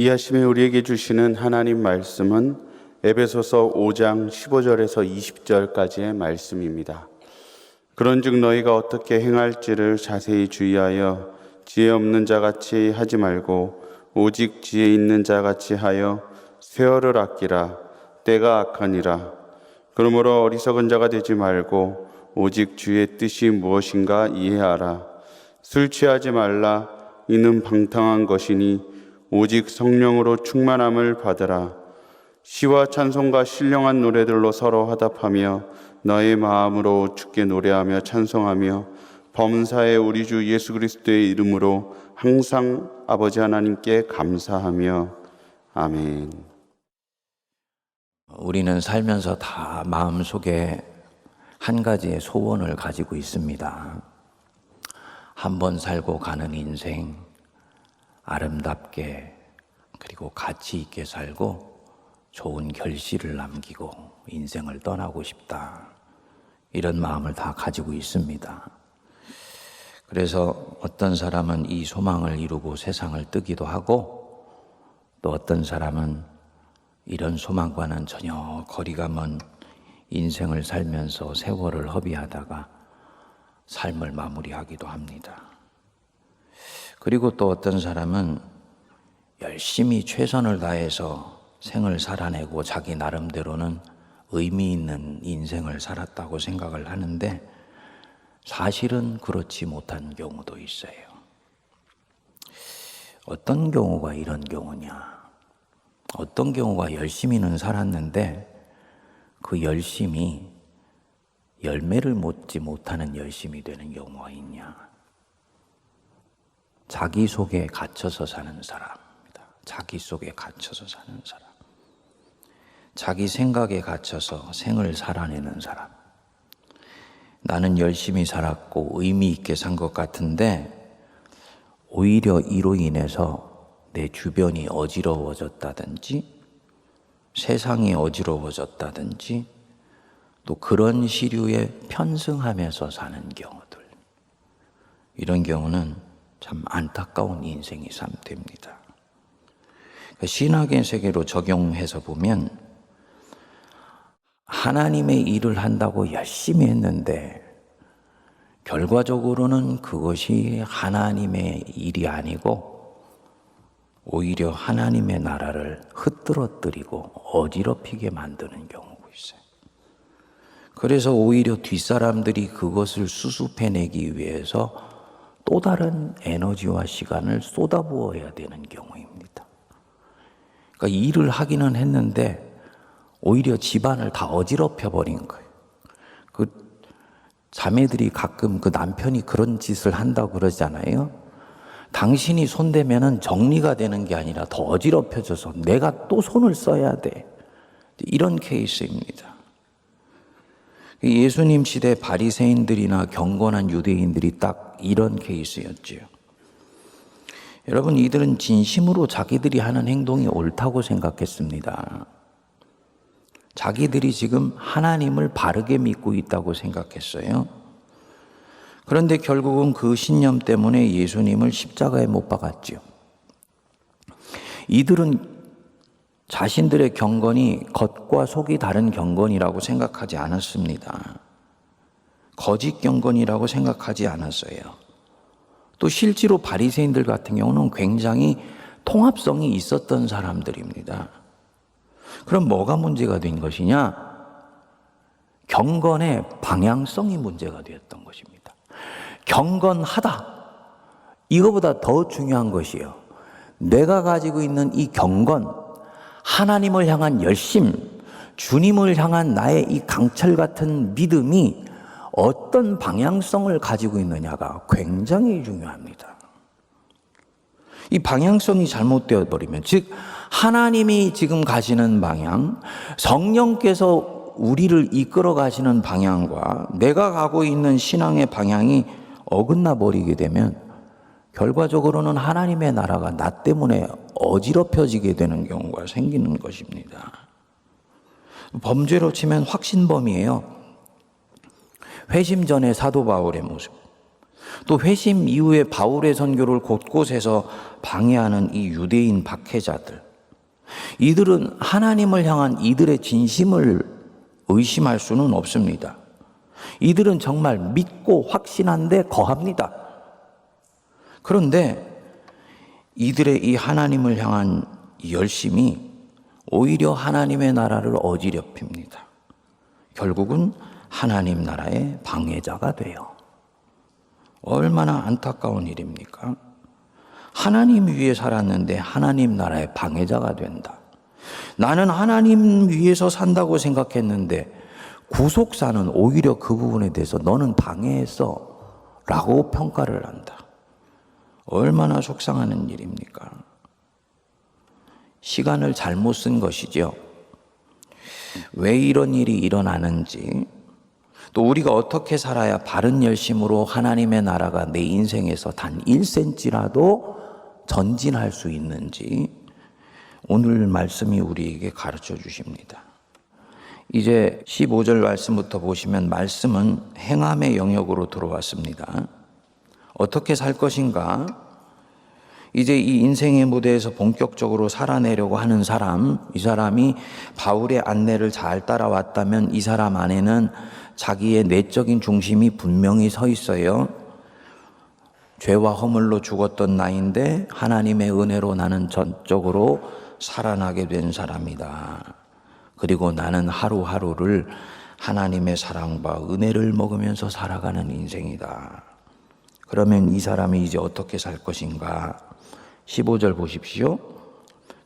이 아침에 우리에게 주시는 하나님 말씀은 에베소서 5장 15절에서 20절까지의 말씀입니다. 그런즉 너희가 어떻게 행할지를 자세히 주의하여 지혜 없는 자같이 하지 말고 오직 지혜 있는 자같이 하여 세월을 아끼라. 때가 악하니라. 그러므로 어리석은 자가 되지 말고 오직 주의 뜻이 무엇인가 이해하라. 술 취하지 말라. 이는 방탕한 것이니 오직 성령으로 충만함을 받으라. 시와 찬송과 신령한 노래들로 서로 화답하며 너의 마음으로 주께 노래하며 찬송하며 범사의 우리 주 예수 그리스도의 이름으로 항상 아버지 하나님께 감사하며 아멘. 우리는 살면서 다 마음속에 한 가지의 소원을 가지고 있습니다. 한 번 살고 가는 인생, 아름답게 그리고 가치 있게 살고 좋은 결실을 남기고 인생을 떠나고 싶다. 이런 마음을 다 가지고 있습니다. 그래서 어떤 사람은 이 소망을 이루고 세상을 뜨기도 하고, 또 어떤 사람은 이런 소망과는 전혀 거리가 먼 인생을 살면서 세월을 허비하다가 삶을 마무리하기도 합니다. 그리고 또 어떤 사람은 열심히 최선을 다해서 생을 살아내고 자기 나름대로는 의미 있는 인생을 살았다고 생각을 하는데 사실은 그렇지 못한 경우도 있어요. 어떤 경우가 이런 경우냐? 어떤 경우가 열심히는 살았는데 그 열심이 열매를 맺지 못하는 열심이 되는 경우가 있냐? 자기 속에 갇혀서 사는 사람입니다. 자기 속에 갇혀서 사는 사람. 자기 생각에 갇혀서 생을 살아내는 사람. 나는 열심히 살았고 의미 있게 산 것 같은데 오히려 이로 인해서 내 주변이 어지러워졌다든지 세상이 어지러워졌다든지 또 그런 시류에 편승하면서 사는 경우들, 이런 경우는 참 안타까운 인생이 됩니다. 신학의 세계로 적용해서 보면 하나님의 일을 한다고 열심히 했는데 결과적으로는 그것이 하나님의 일이 아니고 오히려 하나님의 나라를 흐트러뜨리고 어지럽히게 만드는 경우가 있어요. 그래서 오히려 뒷사람들이 그것을 수습해내기 위해서 또 다른 에너지와 시간을 쏟아부어야 되는 경우입니다. 그러니까 일을 하기는 했는데 오히려 집안을 다 어지럽혀 버린 거예요. 그 자매들이 가끔 그 남편이 그런 짓을 한다고 그러잖아요. 당신이 손대면은 정리가 되는 게 아니라 더 어지럽혀져서 내가 또 손을 써야 돼. 이런 케이스입니다. 예수님 시대 바리새인들이나 경건한 유대인들이 딱 이런 케이스였죠. 여러분, 이들은 진심으로 자기들이 하는 행동이 옳다고 생각했습니다. 자기들이 지금 하나님을 바르게 믿고 있다고 생각했어요. 그런데 결국은 그 신념 때문에 예수님을 십자가에 못 박았죠. 이들은 자신들의 경건이 겉과 속이 다른 경건이라고 생각하지 않았습니다. 거짓 경건이라고 생각하지 않았어요. 또 실제로 바리새인들 같은 경우는 굉장히 통합성이 있었던 사람들입니다. 그럼 뭐가 문제가 된 것이냐? 경건의 방향성이 문제가 되었던 것입니다. 경건하다. 이거보다 더 중요한 것이요. 내가 가지고 있는 이 경건, 하나님을 향한 열심, 주님을 향한 나의 이 강철 같은 믿음이 어떤 방향성을 가지고 있느냐가 굉장히 중요합니다. 이 방향성이 잘못되어 버리면, 즉 하나님이 지금 가시는 방향, 성령께서 우리를 이끌어 가시는 방향과 내가 가고 있는 신앙의 방향이 어긋나 버리게 되면 결과적으로는 하나님의 나라가 나 때문에 어지럽혀지게 되는 경우가 생기는 것입니다. 범죄로 치면 확신범이에요. 회심 전의 사도 바울의 모습. 또 회심 이후에 바울의 선교를 곳곳에서 방해하는 이 유대인 박해자들, 이들은 하나님을 향한 이들의 진심을 의심할 수는 없습니다. 이들은 정말 믿고 확신한데 거합니다. 그런데 이들의 이 하나님을 향한 열심이 오히려 하나님의 나라를 어지럽힙니다. 결국은 하나님 나라의 방해자가 돼요. 얼마나 안타까운 일입니까? 하나님 위에 살았는데 하나님 나라의 방해자가 된다. 나는 하나님 위에서 산다고 생각했는데 구속사는 오히려 그 부분에 대해서 너는 방해했어 라고 평가를 한다. 얼마나 속상하는 일입니까? 시간을 잘못 쓴 것이죠. 왜 이런 일이 일어나는지, 또 우리가 어떻게 살아야 바른 열심으로 하나님의 나라가 내 인생에서 단 1cm라도 전진할 수 있는지 오늘 말씀이 우리에게 가르쳐 주십니다. 이제 15절 말씀부터 보시면 말씀은 행함의 영역으로 들어왔습니다. 어떻게 살 것인가? 이제 이 인생의 무대에서 본격적으로 살아내려고 하는 사람, 이 사람이 바울의 안내를 잘 따라왔다면 이 사람 안에는 자기의 내적인 중심이 분명히 서 있어요. 죄와 허물로 죽었던 나인데 하나님의 은혜로 나는 전적으로 살아나게 된 사람이다. 그리고 나는 하루하루를 하나님의 사랑과 은혜를 먹으면서 살아가는 인생이다. 그러면 이 사람이 이제 어떻게 살 것인가? 15절 보십시오.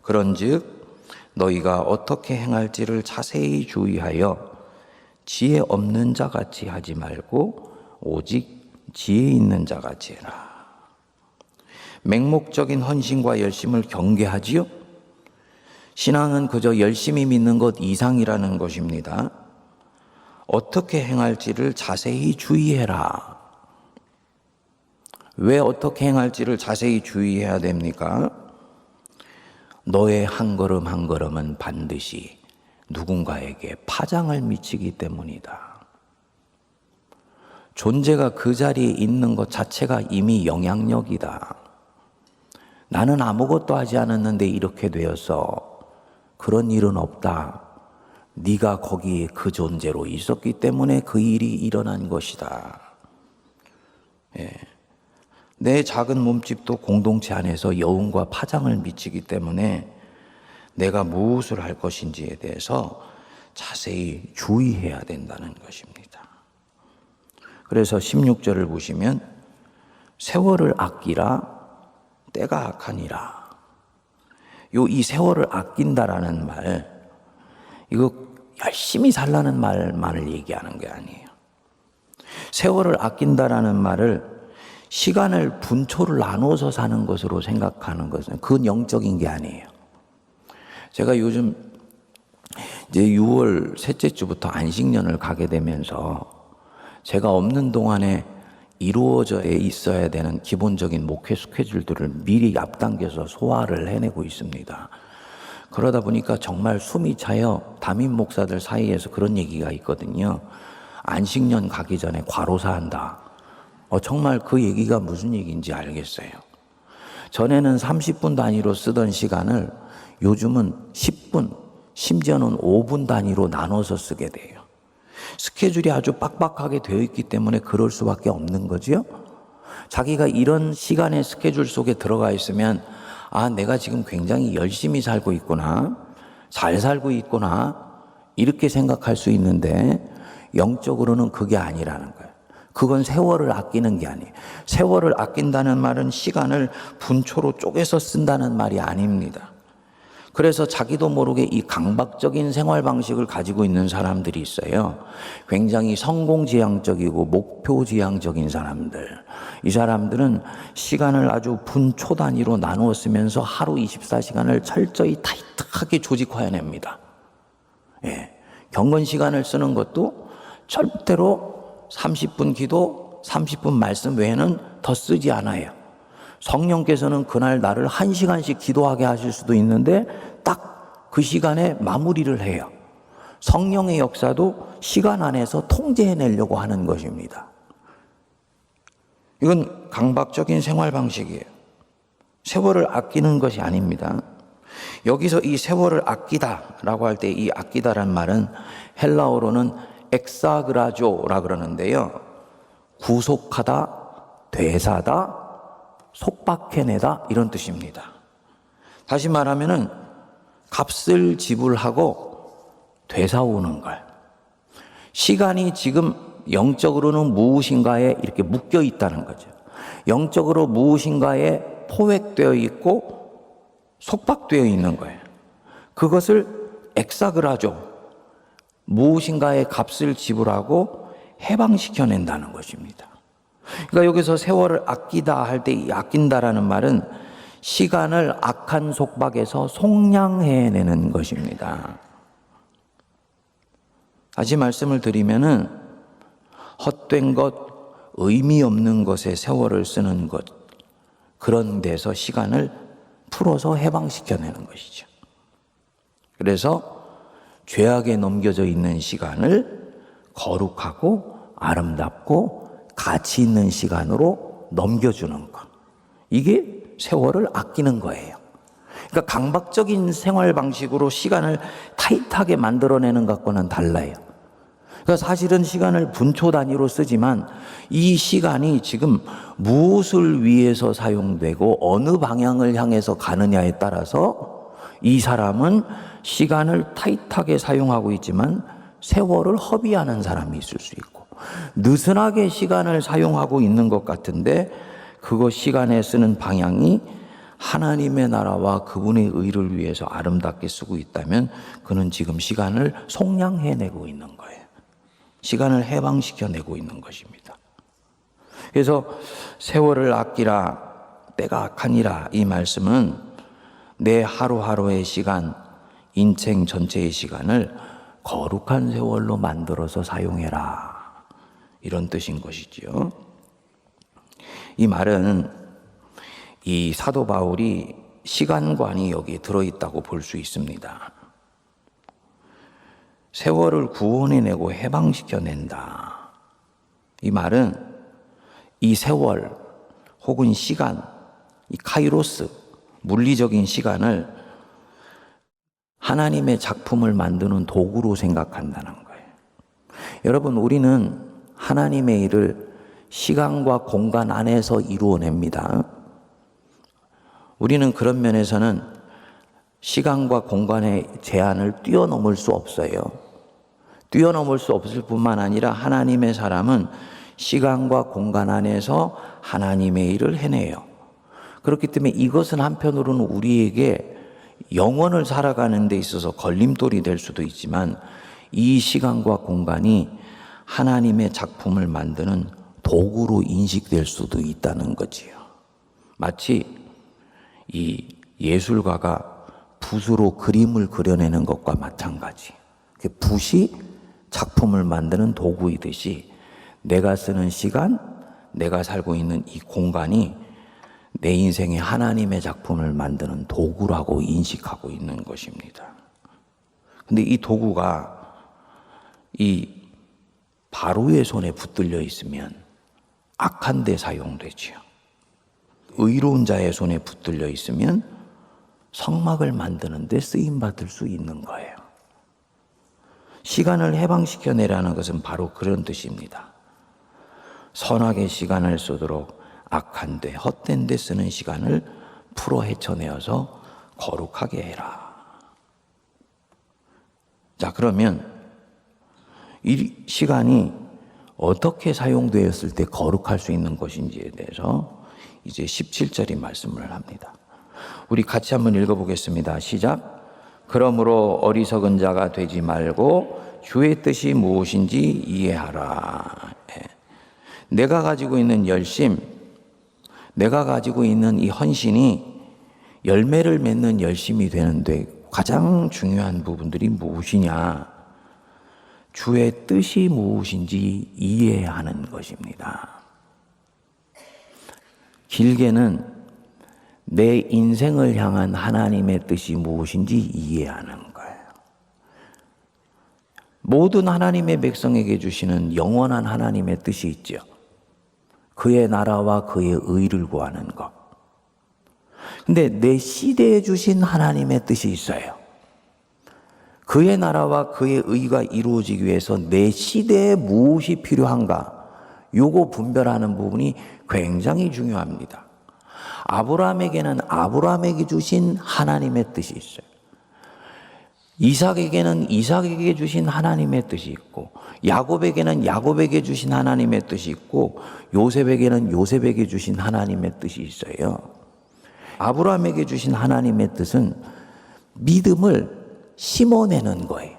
그런즉 너희가 어떻게 행할지를 자세히 주의하여 지혜 없는 자 같이 하지 말고 오직 지혜 있는 자 같이 해라. 맹목적인 헌신과 열심을 경계하지요. 신앙은 그저 열심히 믿는 것 이상이라는 것입니다. 어떻게 행할지를 자세히 주의해라. 왜 어떻게 행할지를 자세히 주의해야 됩니까? 너의 한 걸음 한 걸음은 반드시 누군가에게 파장을 미치기 때문이다. 존재가 그 자리에 있는 것 자체가 이미 영향력이다. 나는 아무것도 하지 않았는데 이렇게 되었어. 그런 일은 없다. 네가 거기에 그 존재로 있었기 때문에 그 일이 일어난 것이다. 예. 내 작은 몸집도 공동체 안에서 여운과 파장을 미치기 때문에 내가 무엇을 할 것인지에 대해서 자세히 주의해야 된다는 것입니다. 그래서 16절을 보시면 세월을 아끼라 때가 악하니라. 이 세월을 아낀다라는 말, 이거 열심히 살라는 말만을 얘기하는 게 아니에요. 세월을 아낀다라는 말을 시간을 분초를 나눠서 사는 것으로 생각하는 것은 그건 영적인 게 아니에요. 제가 요즘 이제 6월 셋째 주부터 안식년을 가게 되면서 제가 없는 동안에 이루어져 있어야 되는 기본적인 목회 스케줄들을 미리 앞당겨서 소화를 해내고 있습니다. 그러다 보니까 정말 숨이 차요. 담임 목사들 사이에서 그런 얘기가 있거든요. 안식년 가기 전에 과로사한다. 정말 그 얘기가 무슨 얘기인지 알겠어요. 전에는 30분 단위로 쓰던 시간을 요즘은 10분, 심지어는 5분 단위로 나눠서 쓰게 돼요. 스케줄이 아주 빡빡하게 되어 있기 때문에 그럴 수밖에 없는 거죠. 자기가 이런 시간의 스케줄 속에 들어가 있으면 내가 지금 굉장히 열심히 살고 있구나, 잘 살고 있구나 이렇게 생각할 수 있는데 영적으로는 그게 아니라는 거예요. 그건 세월을 아끼는 게 아니에요. 세월을 아낀다는 말은 시간을 분초로 쪼개서 쓴다는 말이 아닙니다. 그래서 자기도 모르게 이 강박적인 생활 방식을 가지고 있는 사람들이 있어요. 굉장히 성공지향적이고 목표지향적인 사람들. 이 사람들은 시간을 아주 분초 단위로 나누어 쓰면서 하루 24시간을 철저히 타이트하게 조직화해냅니다. 예. 경건 시간을 쓰는 것도 절대로 30분 기도, 30분 말씀 외에는 더 쓰지 않아요. 성령께서는 그날 나를 1시간씩 기도하게 하실 수도 있는데 딱 그 시간에 마무리를 해요. 성령의 역사도 시간 안에서 통제해내려고 하는 것입니다. 이건 강박적인 생활 방식이에요. 세월을 아끼는 것이 아닙니다. 여기서 이 세월을 아끼다라고 할 때 이 아끼다란 말은 헬라어로는 엑사그라조라 그러는데요. 구속하다, 되사다, 속박해내다 이런 뜻입니다. 다시 말하면은 값을 지불하고 되사오는 걸. 시간이 지금 영적으로는 무엇인가에 이렇게 묶여 있다는 거죠. 영적으로 무엇인가에 포획되어 있고 속박되어 있는 거예요. 그것을 엑사그라조, 무엇인가의 값을 지불하고 해방시켜낸다는 것입니다. 그러니까 여기서 세월을 아끼다 할 때 이 아낀다라는 말은 시간을 악한 속박에서 속량해내는 것입니다. 다시 말씀을 드리면은 헛된 것, 의미 없는 것에 세월을 쓰는 것, 그런 데서 시간을 풀어서 해방시켜내는 것이죠. 그래서 죄악에 넘겨져 있는 시간을 거룩하고 아름답고 가치 있는 시간으로 넘겨주는 것. 이게 세월을 아끼는 거예요. 그러니까 강박적인 생활 방식으로 시간을 타이트하게 만들어내는 것과는 달라요. 그러니까 사실은 시간을 분초 단위로 쓰지만 이 시간이 지금 무엇을 위해서 사용되고 어느 방향을 향해서 가느냐에 따라서 이 사람은 시간을 타이트하게 사용하고 있지만 세월을 허비하는 사람이 있을 수 있고, 느슨하게 시간을 사용하고 있는 것 같은데 그거 시간에 쓰는 방향이 하나님의 나라와 그분의 의를 위해서 아름답게 쓰고 있다면 그는 지금 시간을 속량해내고 있는 거예요. 시간을 해방시켜내고 있는 것입니다. 그래서 세월을 아끼라 때가 악하니라, 이 말씀은 내 하루하루의 시간, 인생 전체의 시간을 거룩한 세월로 만들어서 사용해라, 이런 뜻인 것이지요. 이 말은 이 사도 바울이 시간관이 여기에 들어있다고 볼 수 있습니다. 세월을 구원해내고 해방시켜낸다. 이 말은 이 세월 혹은 시간, 이 카이로스, 물리적인 시간을 하나님의 작품을 만드는 도구로 생각한다는 거예요. 여러분, 우리는 하나님의 일을 시간과 공간 안에서 이루어냅니다. 우리는 그런 면에서는 시간과 공간의 제한을 뛰어넘을 수 없어요. 뛰어넘을 수 없을 뿐만 아니라 하나님의 사람은 시간과 공간 안에서 하나님의 일을 해내요. 그렇기 때문에 이것은 한편으로는 우리에게 영혼을 살아가는 데 있어서 걸림돌이 될 수도 있지만 이 시간과 공간이 하나님의 작품을 만드는 도구로 인식될 수도 있다는 거지요. 마치 이 예술가가 붓으로 그림을 그려내는 것과 마찬가지. 붓이 작품을 만드는 도구이듯이 내가 쓰는 시간, 내가 살고 있는 이 공간이 내 인생에 하나님의 작품을 만드는 도구라고 인식하고 있는 것입니다. 근데 이 도구가 이 바로의 손에 붙들려 있으면 악한 데 사용되지요. 의로운 자의 손에 붙들려 있으면 성막을 만드는 데 쓰임받을 수 있는 거예요. 시간을 해방시켜내라는 것은 바로 그런 뜻입니다. 선하게 시간을 쓰도록 악한 데, 헛된 데 쓰는 시간을 풀어 헤쳐내어서 거룩하게 해라. 자, 그러면 이 시간이 어떻게 사용되었을 때 거룩할 수 있는 것인지에 대해서 이제 17절이 말씀을 합니다. 우리 같이 한번 읽어보겠습니다. 시작. 그러므로 어리석은 자가 되지 말고 주의 뜻이 무엇인지 이해하라. 내가 가지고 있는 열심, 내가 가지고 있는 이 헌신이 열매를 맺는 열심이 되는데 가장 중요한 부분들이 무엇이냐? 주의 뜻이 무엇인지 이해하는 것입니다. 길게는 내 인생을 향한 하나님의 뜻이 무엇인지 이해하는 거예요. 모든 하나님의 백성에게 주시는 영원한 하나님의 뜻이 있죠. 그의 나라와 그의 의를 구하는 것. 근데 내 시대에 주신 하나님의 뜻이 있어요. 그의 나라와 그의 의가 이루어지기 위해서 내 시대에 무엇이 필요한가? 요거 분별하는 부분이 굉장히 중요합니다. 아브라함에게는 아브라함에게 주신 하나님의 뜻이 있어요. 이삭에게는 이삭에게 주신 하나님의 뜻이 있고, 야곱에게는 야곱에게 주신 하나님의 뜻이 있고, 요셉에게는 요셉에게 주신 하나님의 뜻이 있어요. 아브라함에게 주신 하나님의 뜻은 믿음을 심어내는 거예요.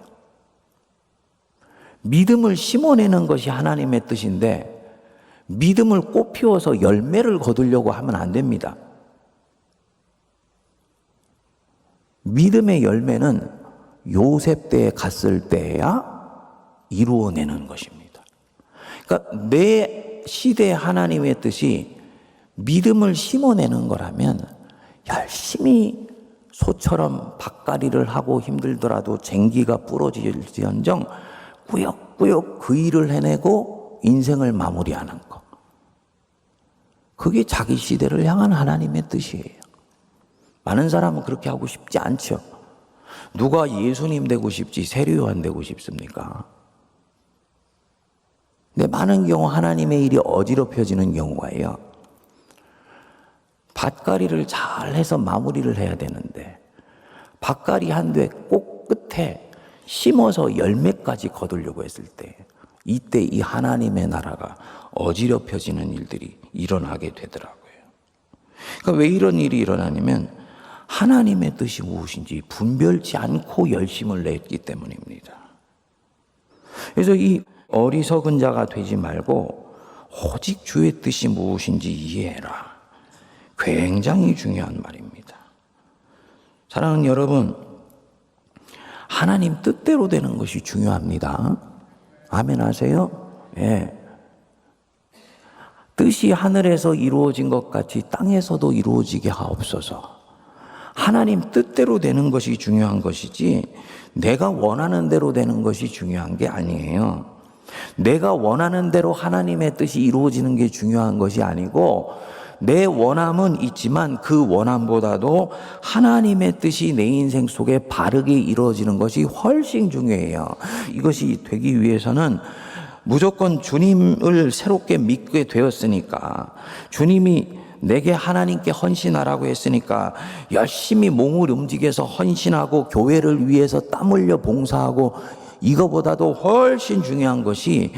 믿음을 심어내는 것이 하나님의 뜻인데, 믿음을 꽃 피워서 열매를 거두려고 하면 안 됩니다. 믿음의 열매는 요셉 때에 갔을 때야 이루어내는 것입니다. 그러니까 내 시대의 하나님의 뜻이 믿음을 심어내는 거라면 열심히 소처럼 밭갈이를 하고 힘들더라도 쟁기가 부러질지언정 꾸역꾸역 그 일을 해내고 인생을 마무리하는 것. 그게 자기 시대를 향한 하나님의 뜻이에요. 많은 사람은 그렇게 하고 싶지 않죠. 누가 예수님 되고 싶지 세례요한 되고 싶습니까? 근데 많은 경우 하나님의 일이 어지럽혀지는 경우가요. 밭갈이를 잘해서 마무리를 해야 되는데 밭갈이 한 뒤에 꼭 끝에 심어서 열매까지 거두려고 했을 때 이때 이 하나님의 나라가 어지럽혀지는 일들이 일어나게 되더라고요. 그러니까 왜 이런 일이 일어나냐면 하나님의 뜻이 무엇인지 분별치 않고 열심을 냈기 때문입니다. 그래서 이 어리석은 자가 되지 말고 오직 주의 뜻이 무엇인지 이해해라. 굉장히 중요한 말입니다. 사랑하는 여러분, 하나님 뜻대로 되는 것이 중요합니다. 아멘 하세요? 예. 뜻이 하늘에서 이루어진 것 같이 땅에서도 이루어지게 하옵소서. 하나님 뜻대로 되는 것이 중요한 것이지 내가 원하는 대로 되는 것이 중요한 게 아니에요. 내가 원하는 대로 하나님의 뜻이 이루어지는 게 중요한 것이 아니고 내 원함은 있지만 그 원함보다도 하나님의 뜻이 내 인생 속에 바르게 이루어지는 것이 훨씬 중요해요. 이것이 되기 위해서는 무조건 주님을 새롭게 믿게 되었으니까, 주님이 내게 하나님께 헌신하라고 했으니까 열심히 몸을 움직여서 헌신하고 교회를 위해서 땀 흘려 봉사하고, 이거보다도 훨씬 중요한 것이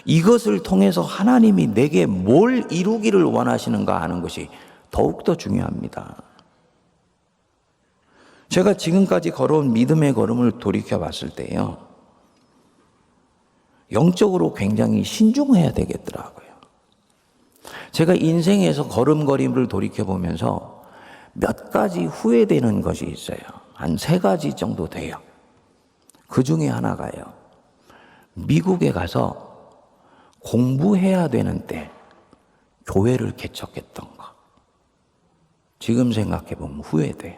이것을 통해서 하나님이 내게 뭘 이루기를 원하시는가 하는 것이 더욱더 중요합니다. 제가 지금까지 걸어온 믿음의 걸음을 돌이켜 봤을 때요, 영적으로 굉장히 신중해야 되겠더라고요. 제가 인생에서 걸음걸이를 돌이켜보면서 몇 가지 후회되는 것이 있어요. 한 3가지 정도 돼요. 그 중에 하나가요, 미국에 가서 공부해야 되는 때 교회를 개척했던 거. 지금 생각해보면 후회돼요.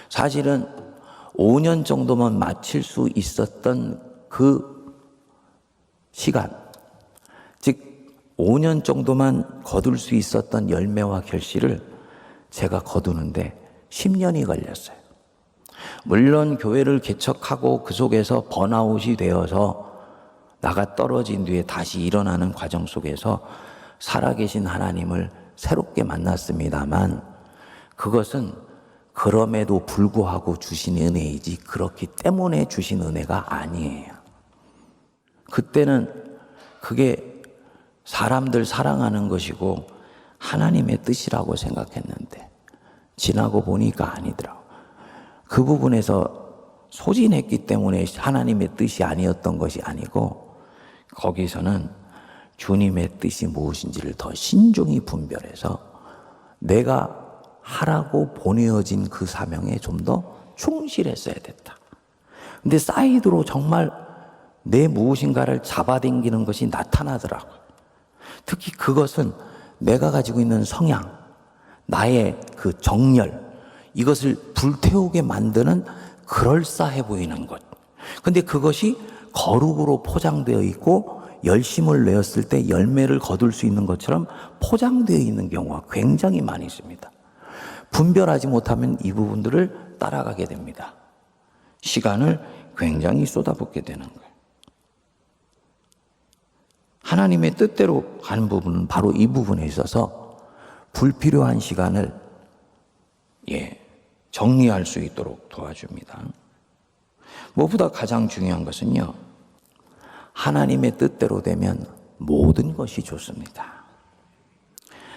사실은 5년 정도만 마칠 수 있었던 그 시간, 즉 5년 정도만 거둘 수 있었던 열매와 결실을 제가 거두는데 10년이 걸렸어요. 물론 교회를 개척하고 그 속에서 번아웃이 되어서 나가 떨어진 뒤에 다시 일어나는 과정 속에서 살아계신 하나님을 새롭게 만났습니다만, 그것은 그럼에도 불구하고 주신 은혜이지 그렇기 때문에 주신 은혜가 아니에요. 그때는 그게 사람들 사랑하는 것이고 하나님의 뜻이라고 생각했는데 지나고 보니까 아니더라고요. 그 부분에서 소진했기 때문에 하나님의 뜻이 아니었던 것이 아니고, 거기서는 주님의 뜻이 무엇인지를 더 신중히 분별해서 내가 하라고 보내어진 그 사명에 좀 더 충실했어야 됐다. 근데 사이드로 정말 내 무엇인가를 잡아당기는 것이 나타나더라고요. 특히 그것은 내가 가지고 있는 성향, 나의 그 정열, 이것을 불태우게 만드는 그럴싸해 보이는 것. 근데 그것이 거룩으로 포장되어 있고 열심을 내었을 때 열매를 거둘 수 있는 것처럼 포장되어 있는 경우가 굉장히 많이 있습니다. 분별하지 못하면 이 부분들을 따라가게 됩니다. 시간을 굉장히 쏟아붓게 되는 거예요. 하나님의 뜻대로 가는 부분은 바로 이 부분에 있어서 불필요한 시간을 정리할 수 있도록 도와줍니다. 무엇보다 가장 중요한 것은요, 하나님의 뜻대로 되면 모든 것이 좋습니다.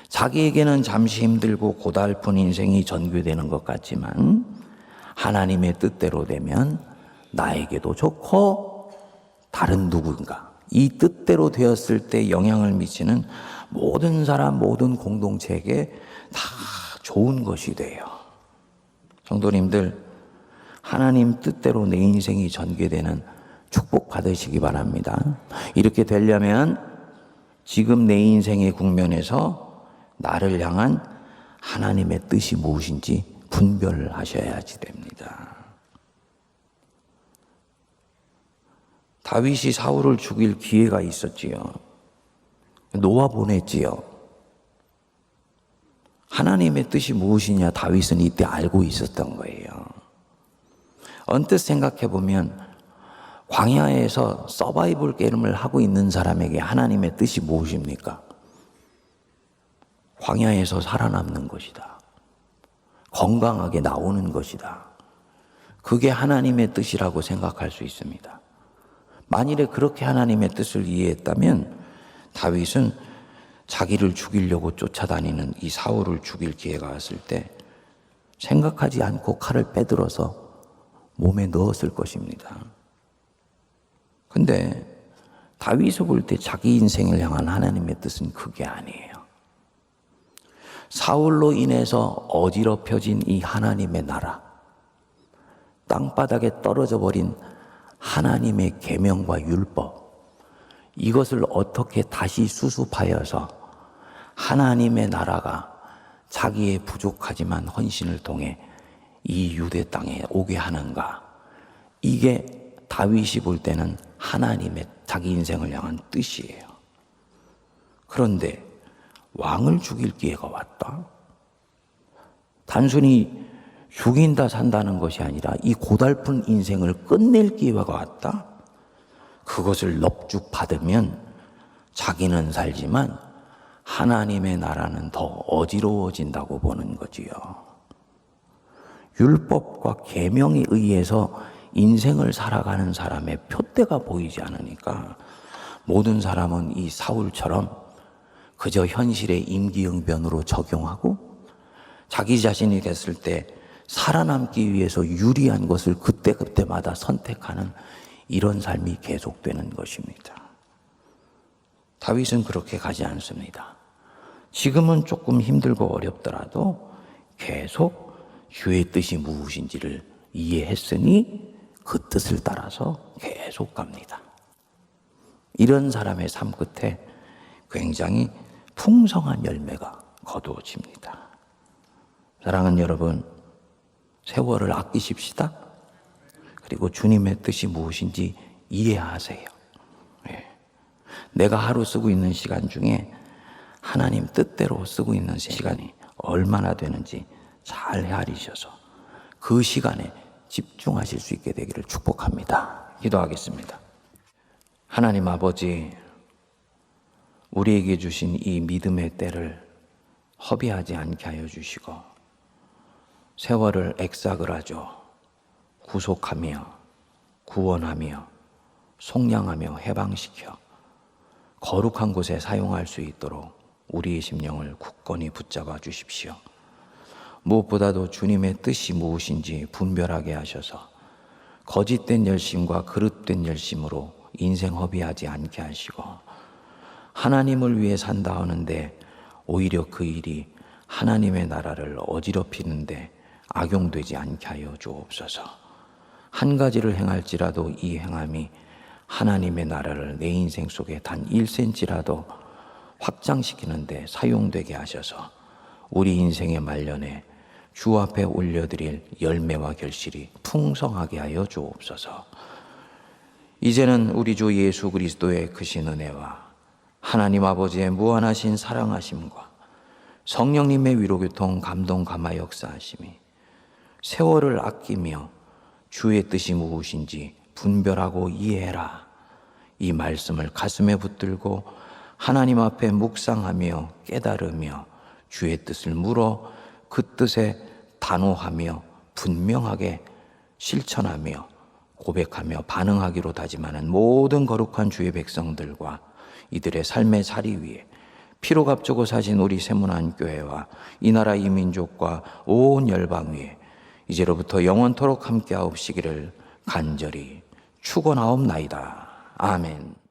자기에게는 잠시 힘들고 고달픈 인생이 전개되는 것 같지만 하나님의 뜻대로 되면 나에게도 좋고 다른 누군가, 이 뜻대로 되었을 때 영향을 미치는 모든 사람, 모든 공동체에게 다 좋은 것이 돼요. 성도님들, 하나님 뜻대로 내 인생이 전개되는 축복 받으시기 바랍니다. 이렇게 되려면 지금 내 인생의 국면에서 나를 향한 하나님의 뜻이 무엇인지 분별하셔야지 됩니다. 다윗이 사울을 죽일 기회가 있었지요. 놓아 보냈지요. 하나님의 뜻이 무엇이냐 다윗은 이때 알고 있었던 거예요. 언뜻 생각해 보면 광야에서 서바이벌 게임을 하고 있는 사람에게 하나님의 뜻이 무엇입니까? 광야에서 살아남는 것이다. 건강하게 나오는 것이다. 그게 하나님의 뜻이라고 생각할 수 있습니다. 만일에 그렇게 하나님의 뜻을 이해했다면 다윗은 자기를 죽이려고 쫓아다니는 이 사울을 죽일 기회가 왔을 때 생각하지 않고 칼을 빼들어서 몸에 넣었을 것입니다. 근데 다윗을 볼 때 자기 인생을 향한 하나님의 뜻은 그게 아니에요. 사울로 인해서 어지럽혀진 이 하나님의 나라, 땅바닥에 떨어져 버린 하나님의 계명과 율법, 이것을 어떻게 다시 수습하여서 하나님의 나라가 자기의 부족하지만 헌신을 통해 이 유대 땅에 오게 하는가, 이게 다윗이 볼 때는 하나님의 자기 인생을 향한 뜻이에요. 그런데 왕을 죽일 기회가 왔다. 단순히 죽인다 산다는 것이 아니라 이 고달픈 인생을 끝낼 기회가 왔다. 그것을 넙죽 받으면 자기는 살지만 하나님의 나라는 더 어지러워진다고 보는 거지요. 율법과 계명에 의해서 인생을 살아가는 사람의 표대가 보이지 않으니까 모든 사람은 이 사울처럼 그저 현실의 임기응변으로 적용하고 자기 자신이 됐을 때 살아남기 위해서 유리한 것을 그때그때마다 선택하는 이런 삶이 계속되는 것입니다. 다윗은 그렇게 가지 않습니다. 지금은 조금 힘들고 어렵더라도 계속 주의 뜻이 무엇인지를 이해했으니 그 뜻을 따라서 계속 갑니다. 이런 사람의 삶 끝에 굉장히 풍성한 열매가 거두어집니다. 사랑하는 여러분, 세월을 아끼십시다. 그리고 주님의 뜻이 무엇인지 이해하세요. 내가 하루 쓰고 있는 시간 중에 하나님 뜻대로 쓰고 있는 시간이 얼마나 되는지 잘 헤아리셔서 그 시간에 집중하실 수 있게 되기를 축복합니다. 기도하겠습니다. 하나님 아버지, 우리에게 주신 이 믿음의 때를 허비하지 않게 하여 주시고 세월을 엑사그라죠. 구속하며 구원하며 속량하며 해방시켜 거룩한 곳에 사용할 수 있도록 우리의 심령을 굳건히 붙잡아 주십시오. 무엇보다도 주님의 뜻이 무엇인지 분별하게 하셔서 거짓된 열심과 그릇된 열심으로 인생 허비하지 않게 하시고 하나님을 위해 산다 하는데 오히려 그 일이 하나님의 나라를 어지럽히는데 악용되지 않게 하여 주옵소서. 한 가지를 행할지라도 이 행함이 하나님의 나라를 내 인생 속에 단 1cm라도 확장시키는데 사용되게 하셔서 우리 인생의 말년에 주 앞에 올려드릴 열매와 결실이 풍성하게 하여 주옵소서. 이제는 우리 주 예수 그리스도의 크신 은혜와 하나님 아버지의 무한하신 사랑하심과 성령님의 위로교통 감동 감화 역사하심이 세월을 아끼며 주의 뜻이 무엇인지 분별하고 이해해라, 이 말씀을 가슴에 붙들고 하나님 앞에 묵상하며 깨달으며 주의 뜻을 물어 그 뜻에 단호하며 분명하게 실천하며 고백하며 반응하기로 다짐하는 모든 거룩한 주의 백성들과 이들의 삶의 자리 위에 피로 값주고 사신 우리 세문안교회와 이 나라 이 민족과 온 열방 위에 이제로부터 영원토록 함께하옵시기를 간절히 축원하옵나이다. 아멘.